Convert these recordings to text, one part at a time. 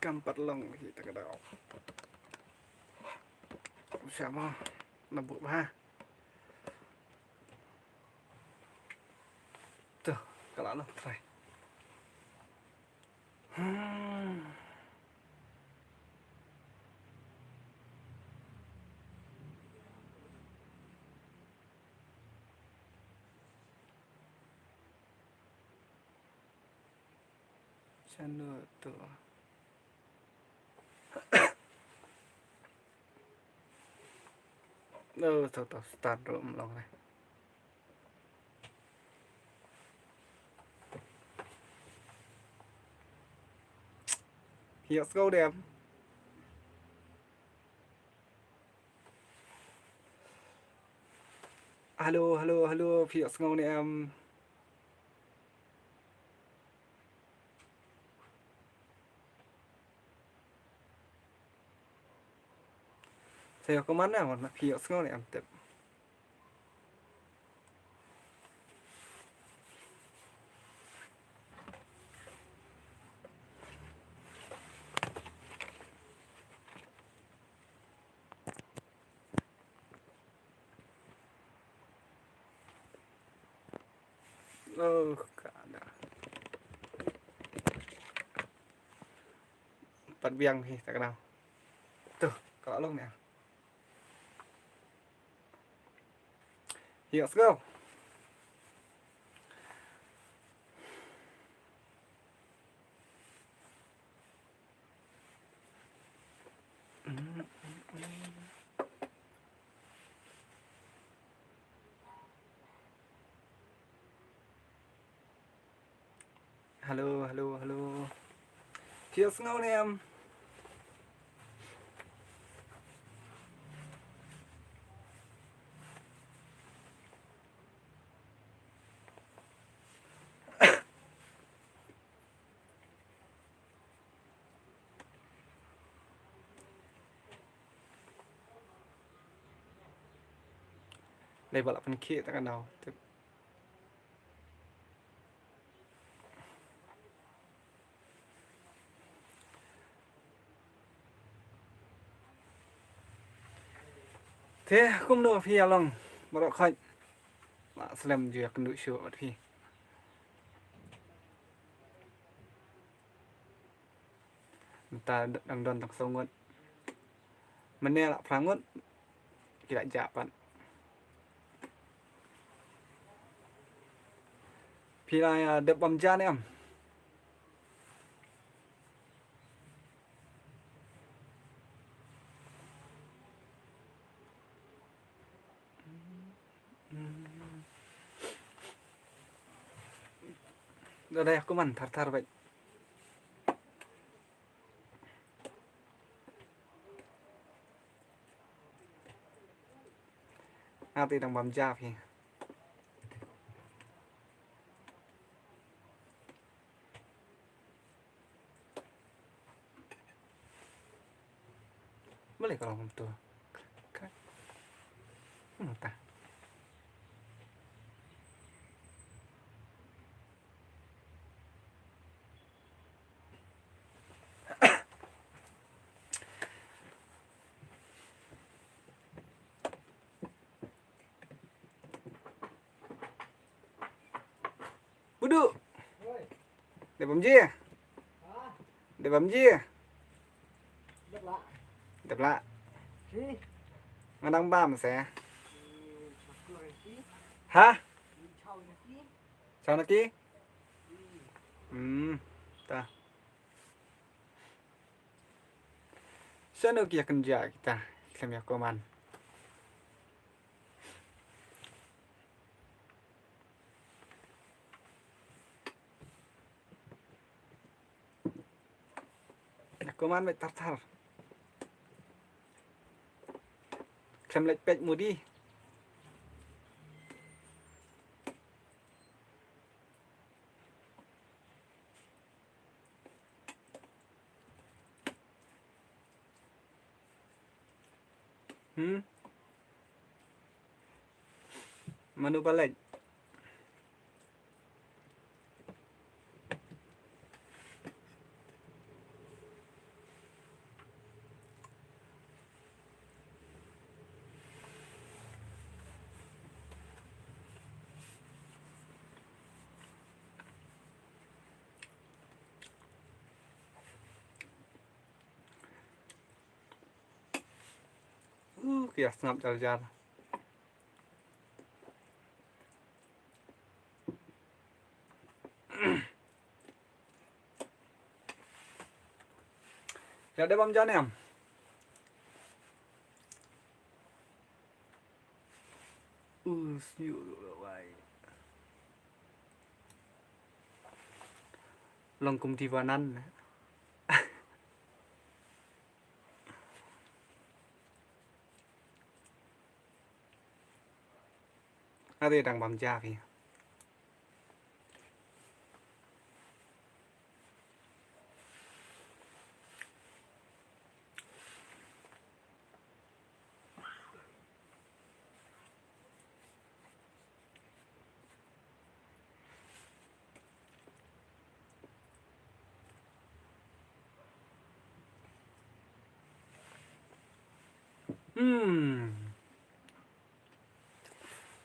cầm bắt lông thì ta cái đó sao mà nằm bộ ba tuh kalau lo try channel tuh tuh start dulu melong này hiệu câu đẹp alo alo alo hiệu câu này em saya kemana mana hiệu câu này em tiếp cả đã bật biang thì ta cái nào tuh kalau lo này hiệu câu halo halo halo hiệu câu này em đây bảo là phần kia ta cái nào tiếp thế không được phi lòng mà độ khơi mà xem việc nội sửa ở phi ta đang đòn tặng sâu nguồn mình nè là phá nguồn thì lại giả bạn phi lại đập bầm cha em ở đây có màn thar thar vậy thì đang bấm cha thì mới lại còn tua ta bút đu để bấm gì để bấm gì đập lạ nó đang ba mà sẽ hả sao nó kí ta sana kia kerja kita kami koman koman vậy tar tar xem lại pet mua đi menu balik kia snap jar. Ya ada bam jan em. Siu vậy. Lòng cùng thì vào ăn. Ada đang bam ja kìa.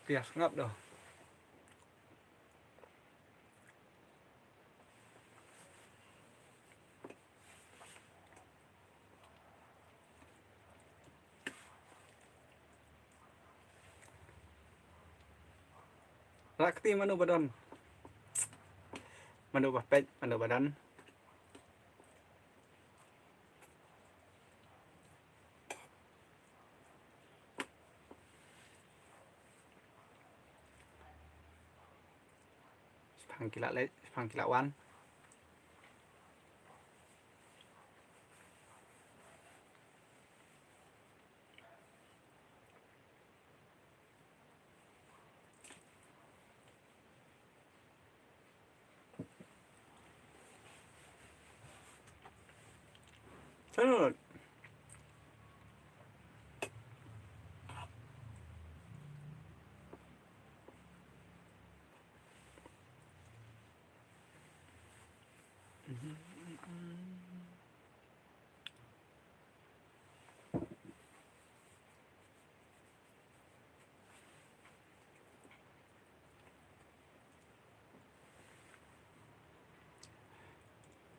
Kìa ngập rồi. Rakti manu badan. Manu bapet, manu badan. Phang kila wan. Sangat.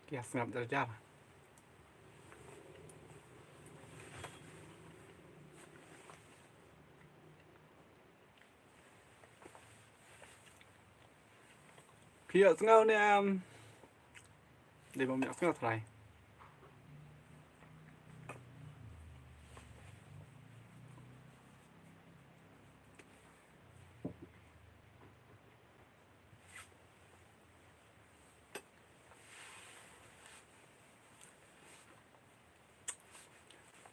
Kìa ngập jar. Kìa ngau nè em. Để bom nhạc ngau thay.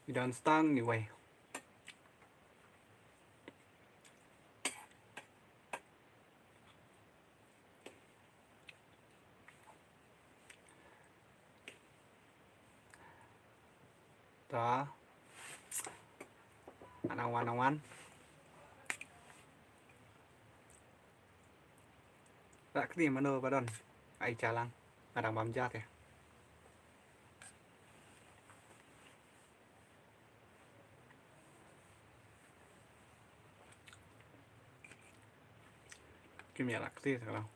Dan stang ni way. Đó. Anh ăn. Rakti manu badan. Ai jalan. Ada bam ja kìa. Kim ya Rakti sekarang.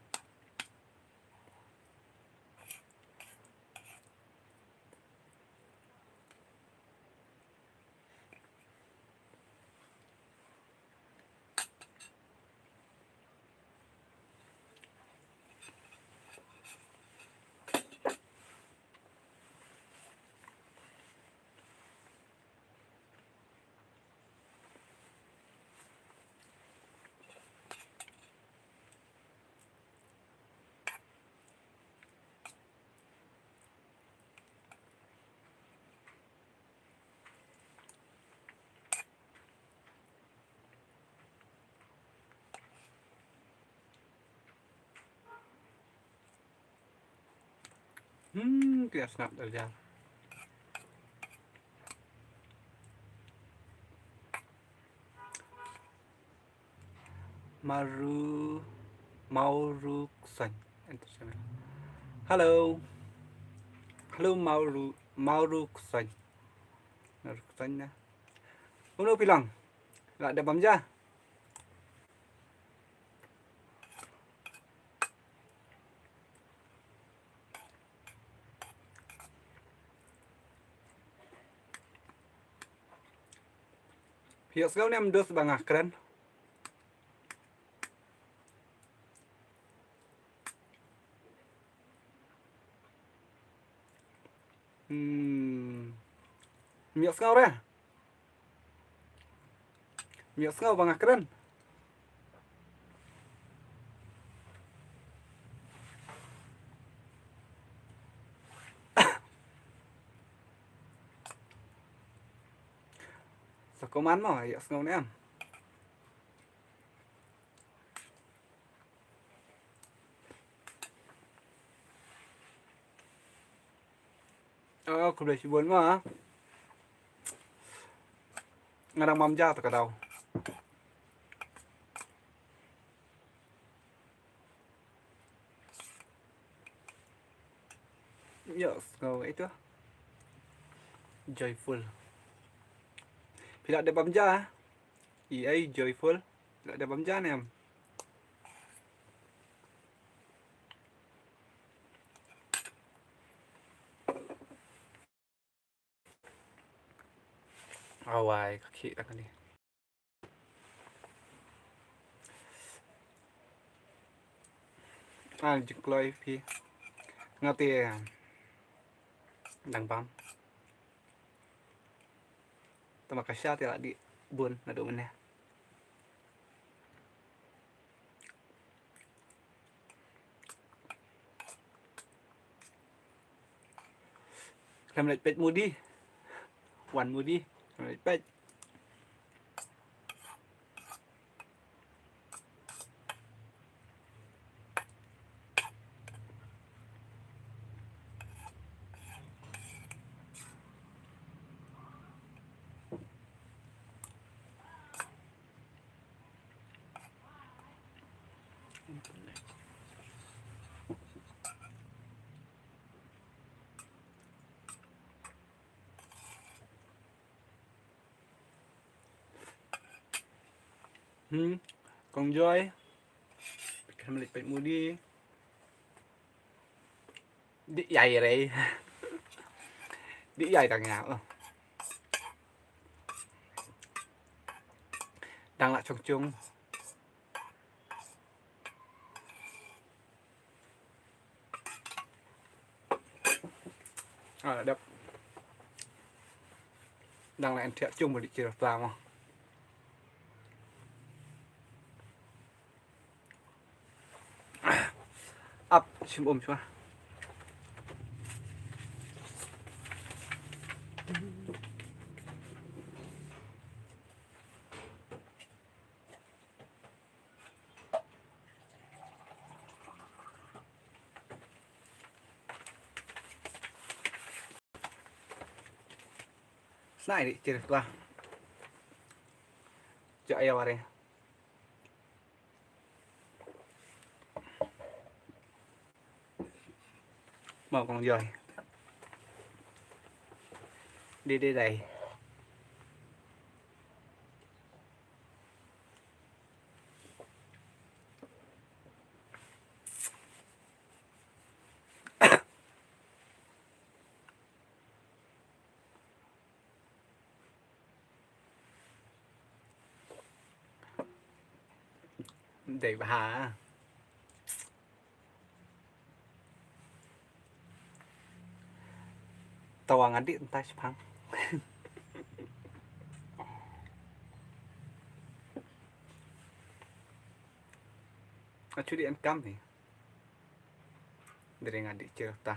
Kìa snap jar. Mauruksan. Halo. Halo Mauruksan. Mauruksan nha. Uno bilang. Gak ada bam ja. Hiok segau ni amdos bangah keren. Hiok segau re. Hiok segau bangah keren. Sokoman mau hiok segau ni am. Aku boleh sibun mah. Ngadang mamja tak tahu. Ya, segau itu. Joyful. Bila ada mamja. EA joyful. Bila ada mamja ni am. Awai kaki tak ni. Jekloi pi. Ngati đằng bấm tao mà cái xa thì lại đi buồn là đủ mình nè làm lại pet mua đi hoàn mua đi làm lại pet con Joy làm lại pet mua đi đi dày rồi đây đi dày tầng nào đang lại trong chung đập đang lại ăn thẹo chung một địa chỉ vào mà up chim cho này đi chỉ vào cho eo vào đây mở con rồi đi đây đây để bà tawangan di entah sepang di enkam nih dari ngadik cerita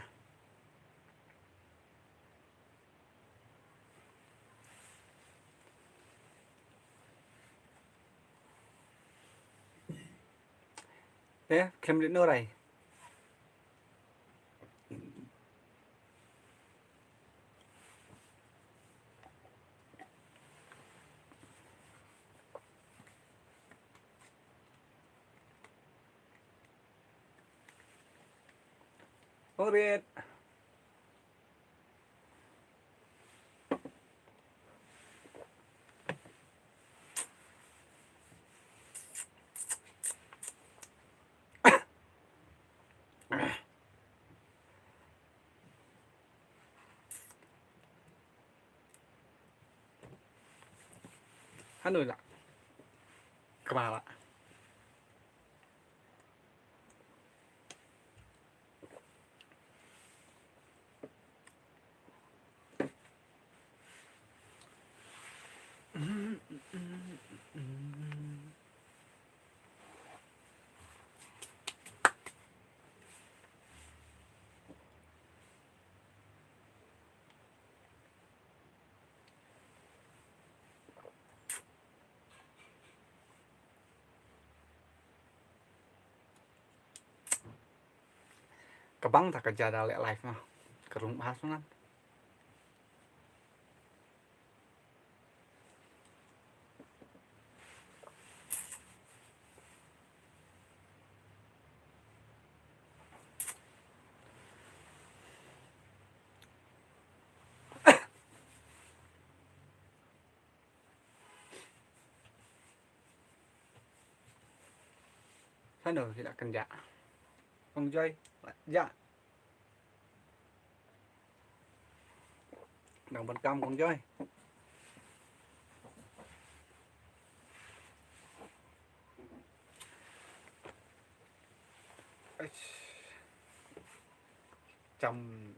kem đến nơi này Oret Anu lah kepala kebang tak kerja dalek live mah kerung bahas kan sana tidak kerja Bang Joy dạ đồng bên công Bang Joy trong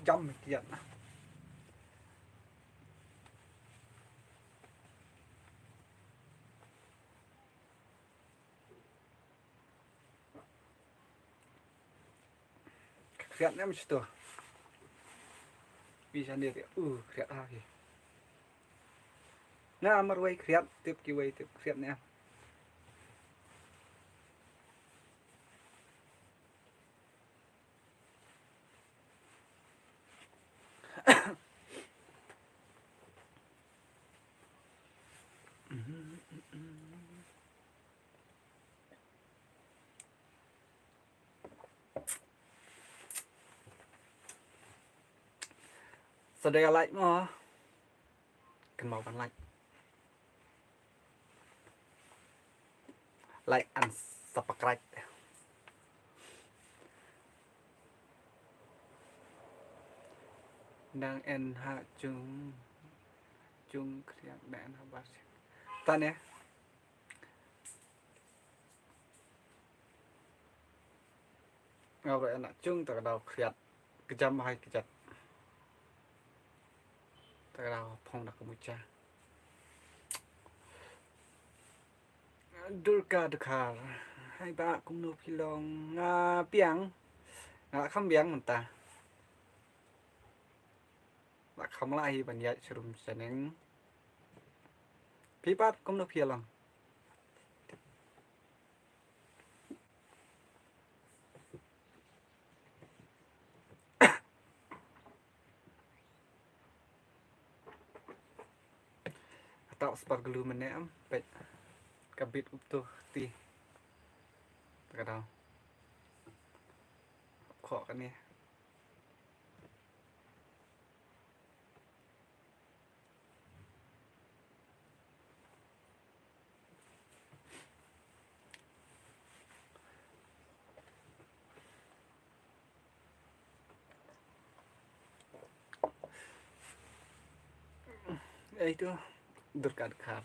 trong kiện kiện em chưa bisa dia khiat lagi nah marway khiat tiếp kiway tiếp khiat nè sedaya like mo cần màu bằng like and subscribe đang en hạ chung chung khiat đạn bác ta nè ngọc lại là chung từ đầu khiat cái chăm hay cái chặt từ đầu phong đặc một cha Durga Dakar hai bạn cũng nộp phi lòng piang không biếng mình ta là không lại bản nhạc sử dụng sẽ nén phí bát cũng nộp phi lòng tạo sparkle mình ném vậy cả bit up ti cái đâu khó cái này itu Durga Dakar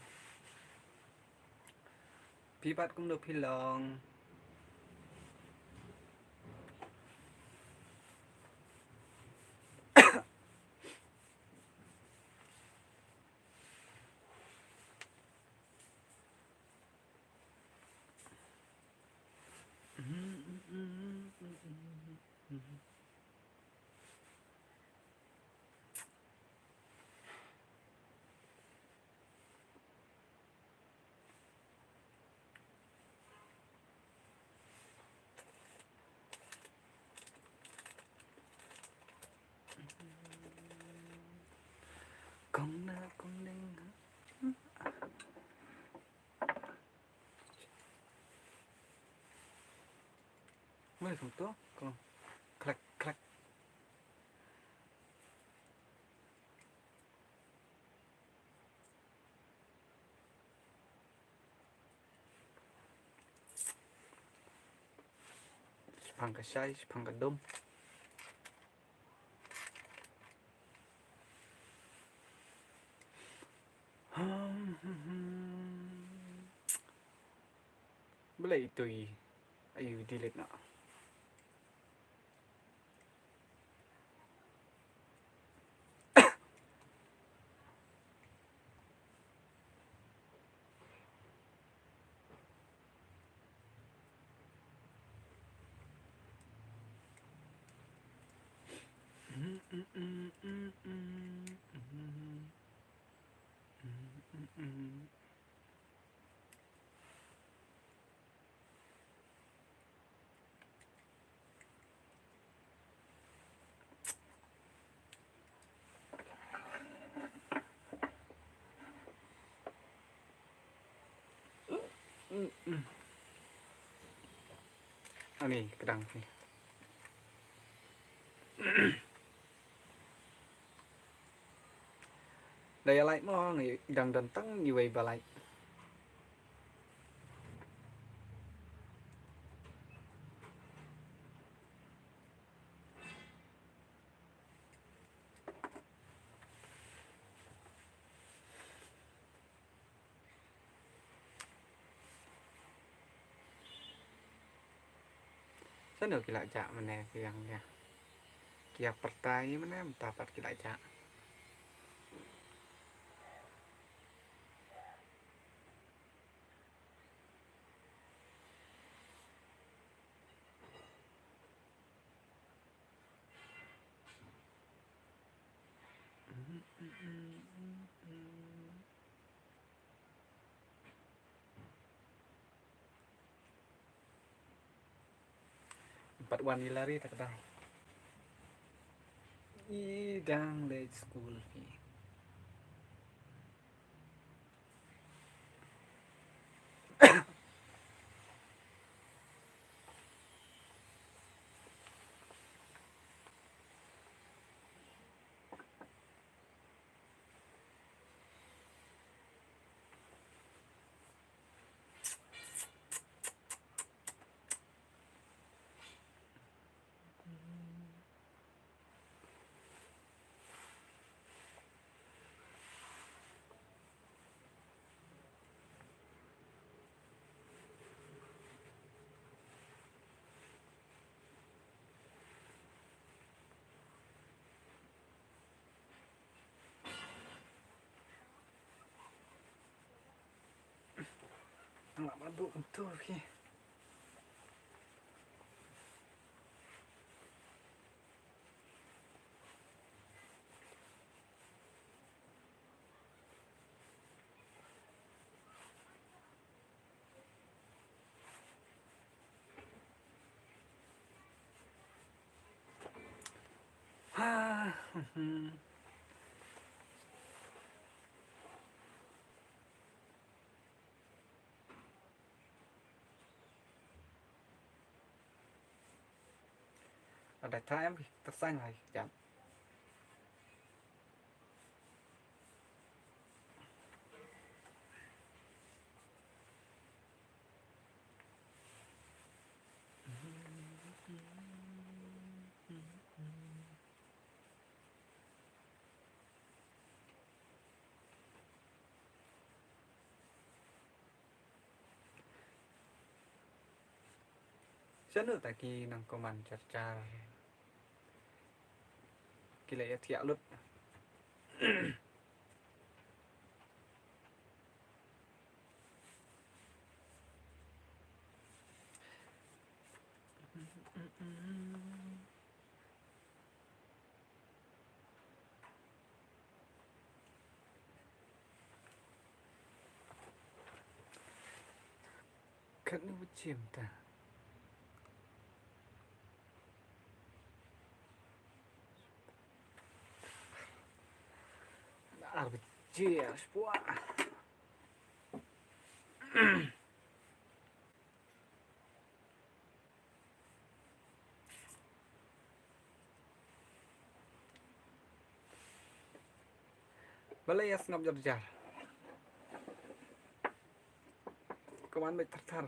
phí bát cũng được phi lòng con na con đinh mới không tốt con click click phang cái sai phang cái đom bữa lại tùy ayu đi lên nọ Ani kedang ni đây lại nó người đang đần tăng như vậy và lại rất được cái lại chạm mình nè cái yang nha kia pertai mana dapat cái lại chạm empat wan lari tak tahu đang lên school ni nggak mabuk betul ki ha ada time tersang lagi jam Saya nak taki nang koman car kila ya tiak lut kan ni macam ta arbitria spua balai ya ngap jar koman bai tar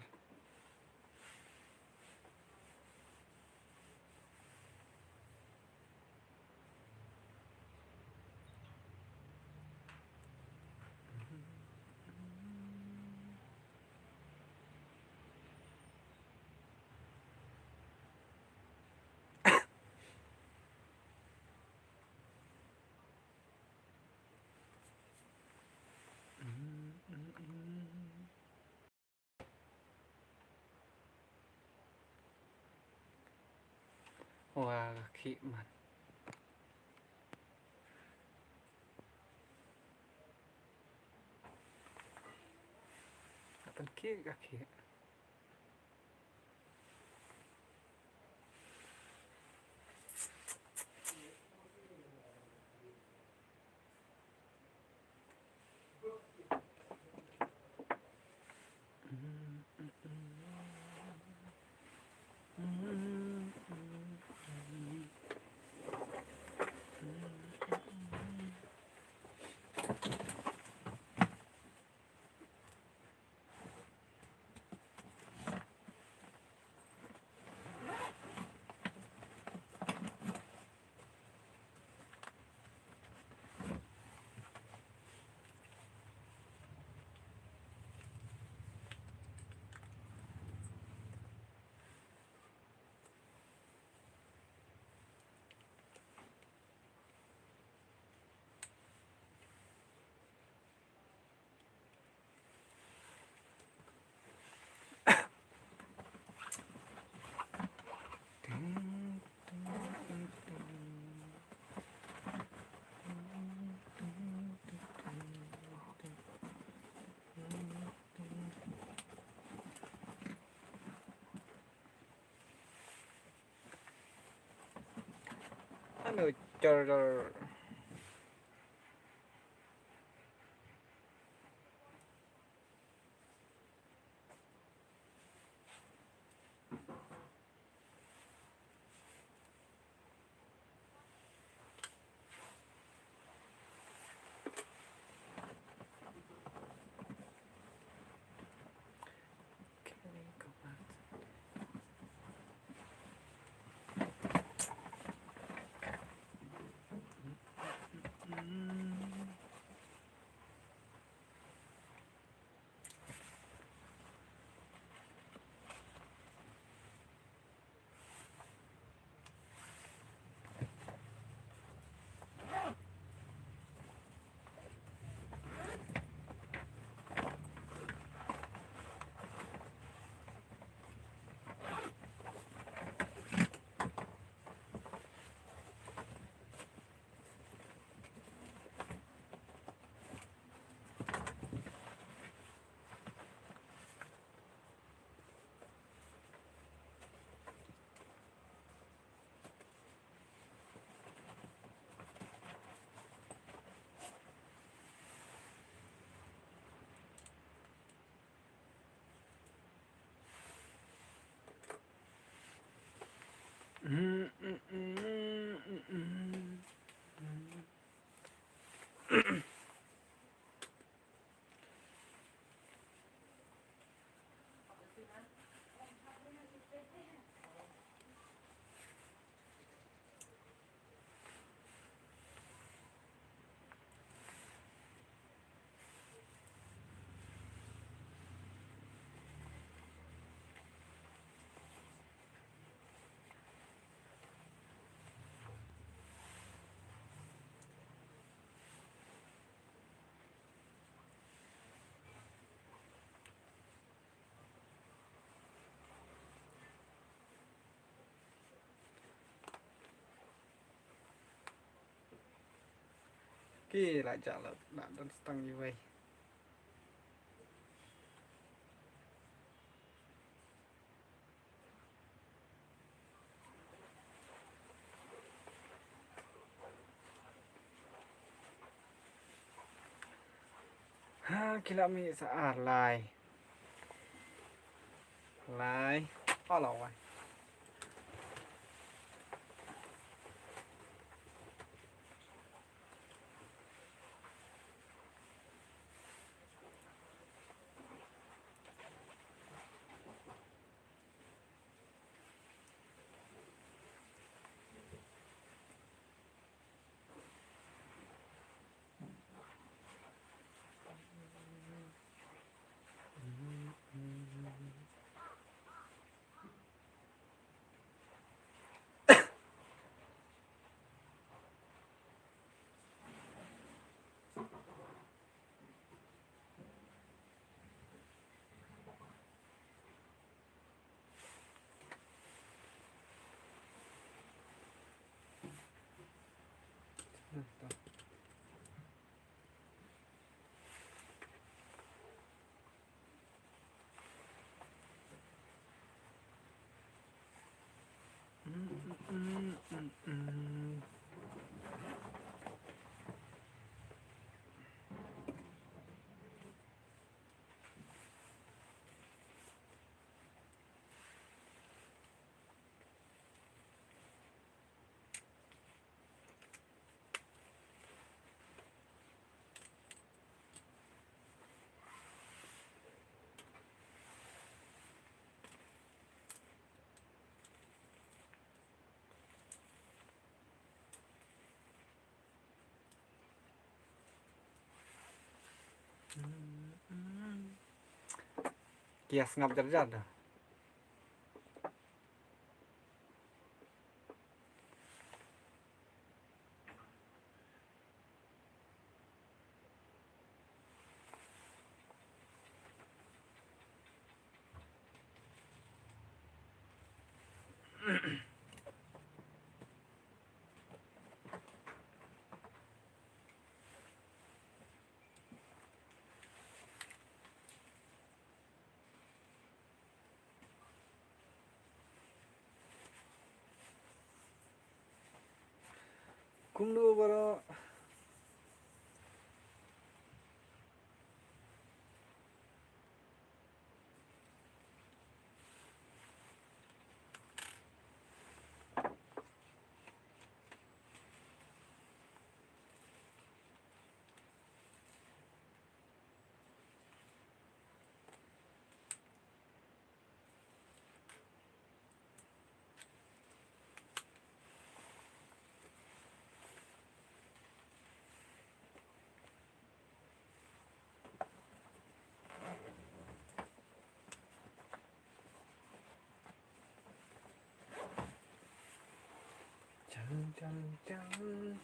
Wah kaki man. Kapan kaki? Anu cor. Ki lại trả lời bạn đơn tăng như vậy. Ha kila mi sa lại o lẩu à Kias ngap jar dah. Kumdu bara Cang.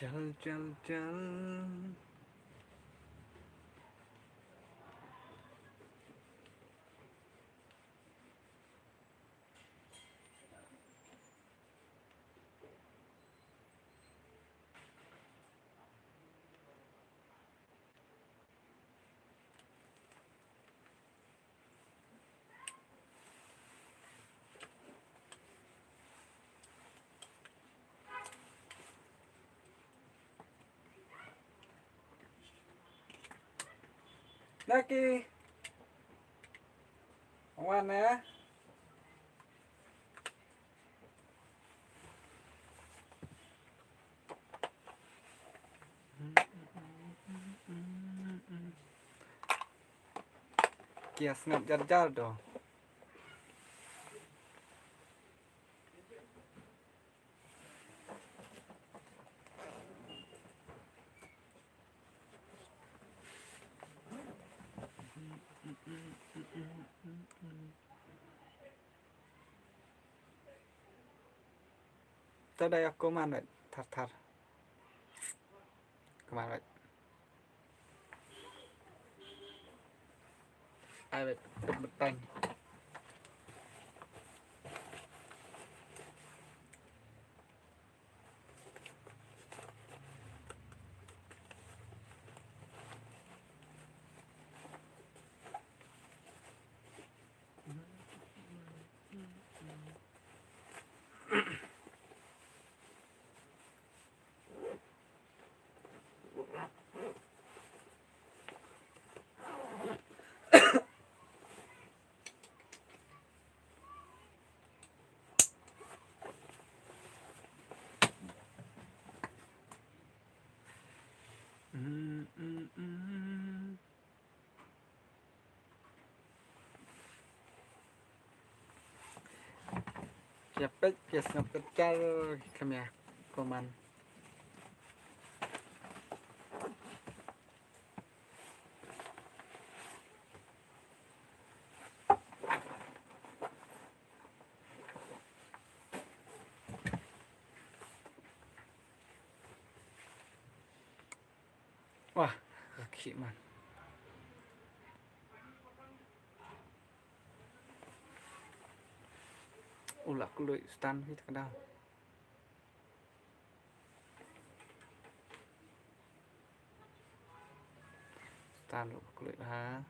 Jal jal jal. Naki. Mana? Kia snap jar-jar doh. Tadi aku mana tar. Kemana? Ai beteng. Siapa snap jar kemya koman. Wah, kaki man. Ulak kulit stand kita kenal. Stand kulit ha.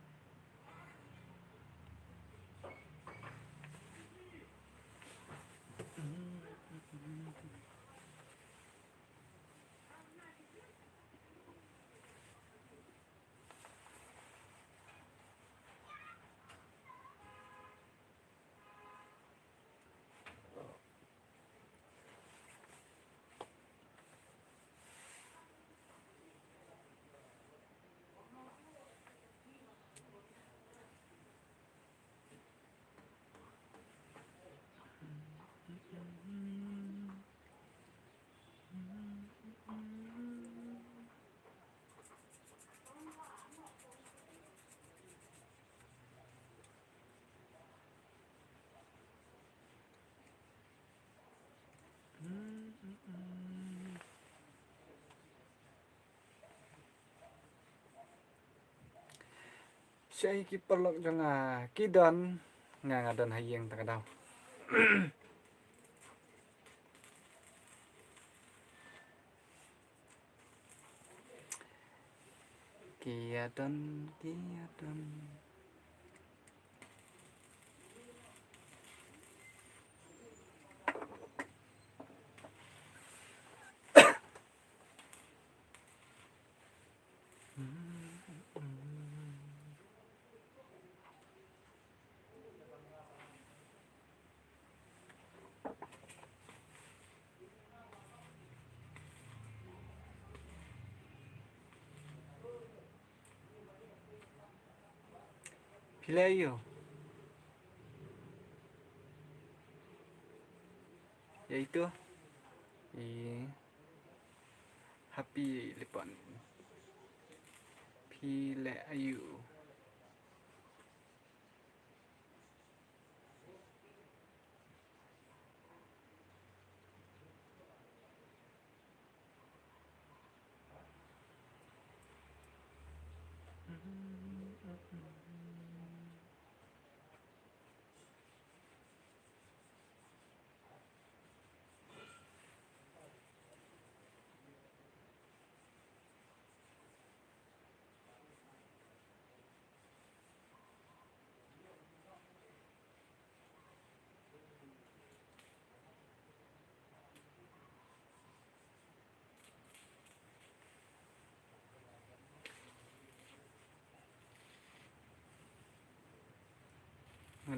Saya kiperlok janga kidon ngadon hayeng takadau. Kiadon. Pilayo. Yaitu happy lepon. Pilayo.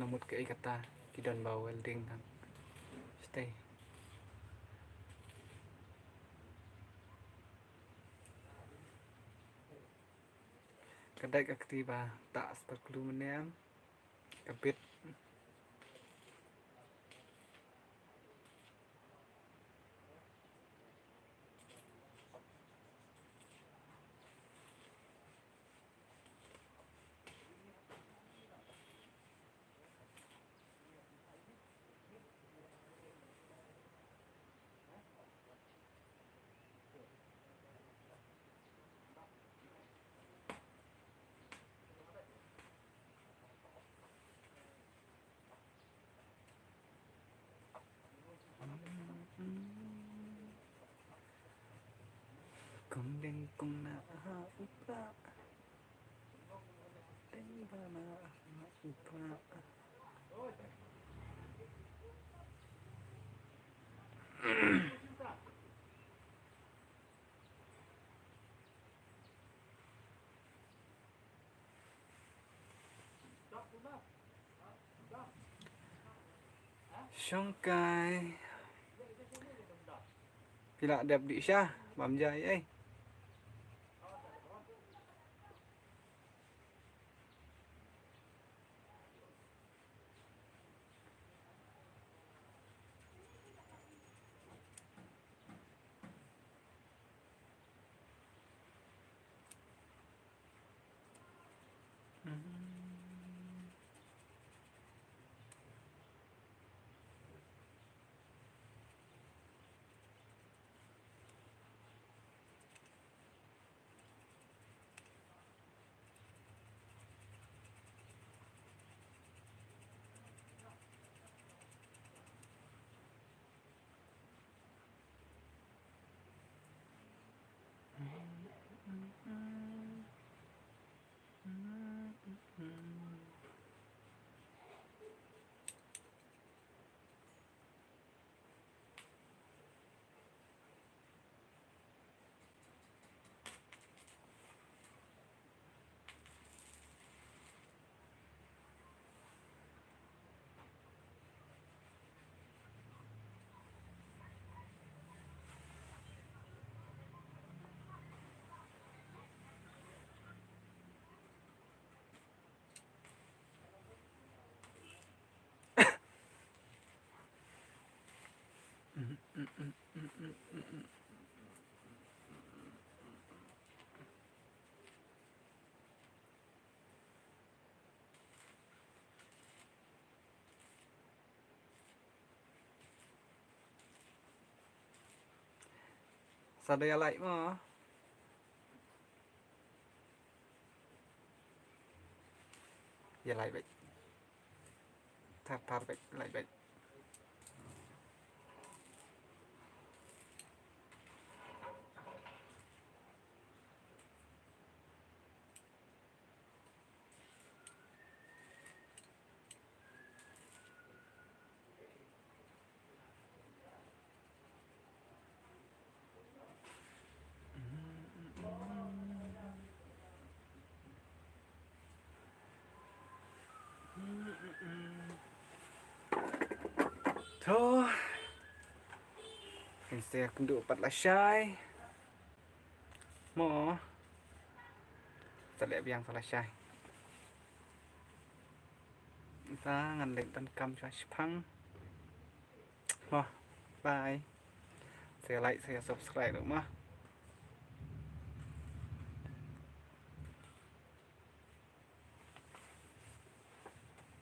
nomut ke kata kidon bawa welding kan stay kedai aktiva tak seperlu meniam kebit cùng đêm cùng na upa đêm ba na upa Songkai Pila đẹp đi xa bấm dài ấy Sadaya lại mà giờ lại vậy tháp tháp vậy lại vậy thôi mình sẽ cùng độ bật lại sai mò sẽ lẽ biang phải sai ta ngăn lệnh tấn công cho phăng mò bye sẽ like sẽ subscribe được mà